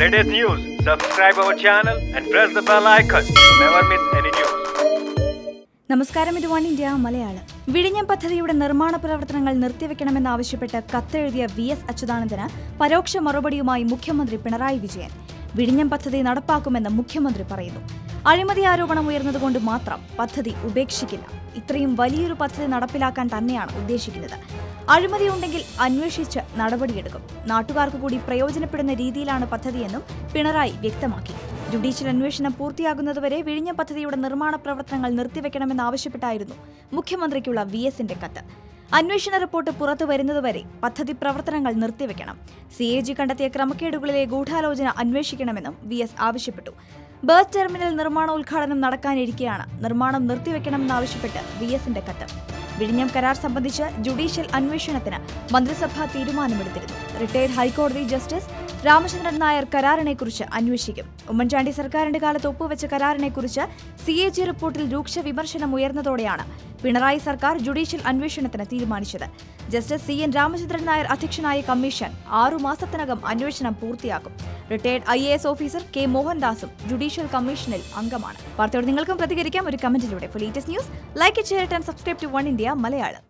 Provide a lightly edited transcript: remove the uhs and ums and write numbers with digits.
latest news, subscribe our channel and press the bell icon to never miss any news. നമസ്കാരം, ഇത് one India Malayalam. വിഴിഞ്ഞം പദ്ധതിയുടെ നിർമ്മാണ പ്രവർത്തനങ്ങൾ നിർത്തിവെക്കണമെന്നാവശ്യപ്പെട്ട് കത്തെഴുതിയ VS അച്യുതാനന്ദന് പരോക്ഷ മറുപടിയുമായി മുഖ്യമന്ത്രി പിണറായി വിജയൻ. വിഴിഞ്ഞം പദ്ധതി നടപ്പാക്കുമെന്ന് മുഖ്യമന്ത്രി പറയുന്നു. അഴിമതി ആരോപണം ഉയർന്നതുകൊണ്ട് മാത്രം പദ്ധതി ഉപേക്ഷിക്കില്ല. ഇത്രയും വലിയൊരു പദ്ധതി നടപ്പിലാക്കാൻ തന്നെയാണ് ഉദ്ദേശിക്കുന്നത്. അഴിമതിയുണ്ടെങ്കിൽ അന്വേഷിച്ച് നടപടിയെടുക്കും. നാട്ടുകാർക്ക് കൂടി പ്രയോജനപ്പെടുന്ന രീതിയിലാണ് പദ്ധതിയെന്നും പിണറായി വ്യക്തമാക്കി. ജുഡീഷ്യൽ അന്വേഷണം പൂർത്തിയാകുന്നതുവരെ വിഴിഞ്ഞം പദ്ധതിയുടെ നിർമ്മാണ പ്രവർത്തനങ്ങൾ നിർത്തിവെക്കണമെന്നാവശ്യപ്പെട്ടായിരുന്നു മുഖ്യമന്ത്രിക്കുള്ള VSന്റെ കത്ത്. അന്വേഷണ റിപ്പോർട്ട് പുറത്തു വരുന്നതുവരെ പദ്ധതി പ്രവർത്തനങ്ങൾ നിർത്തിവെക്കണം. CAG കണ്ടെത്തിയ ക്രമക്കേടുകളിലെ ഗൂഢാലോചന അന്വേഷിക്കണമെന്നും VS ആവശ്യപ്പെട്ടു. ബർത്ത് ടെർമിനൽ നിർമ്മാണോദ്ഘാടനം നടക്കാനിരിക്കെയാണ് നിർമ്മാണം നിർത്തിവെക്കണമെന്നാവശ്യപ്പെട്ട് VSന്റെ കത്ത്. വിഴിഞ്ഞം കരാർ സംബന്ധിച്ച് ജുഡീഷ്യൽ അന്വേഷണത്തിന് മന്ത്രിസഭ തീരുമാനമെടുത്തിരുന്നു. റിട്ടയർഡ് ഹൈക്കോടതി ജസ്റ്റിസ് രാമചന്ദ്രൻ നായർ കരാറിനെക്കുറിച്ച് അന്വേഷിക്കും. ഉമ്മൻചാണ്ടി സർക്കാരിന്റെ കാലത്ത് ഒപ്പുവെച്ച കരാറിനെക്കുറിച്ച് CAG റിപ്പോർട്ടിൽ രൂക്ഷ വിമർശനം ഉയർന്നതോടെയാണ് പിണറായി സർക്കാർ ജുഡീഷ്യൽ അന്വേഷണത്തിന് തീരുമാനിച്ചത്. ജസ്റ്റിസ് CN രാമചന്ദ്രൻ നായർ അധ്യക്ഷനായ കമ്മീഷൻ 6 മാസത്തിനകം അന്വേഷണം പൂർത്തിയാക്കും. റിട്ടയർഡ് IAS ഓഫീസർ K മോഹൻദാസും ജുഡീഷ്യൽ കമ്മീഷനിൽ അംഗമാണ്. വാർത്തയോട് നിങ്ങൾക്കും പ്രതികരിക്കാം ഒരു കമന്റിലൂടെ. For latest news, like, share and subscribe to one India Malayalam.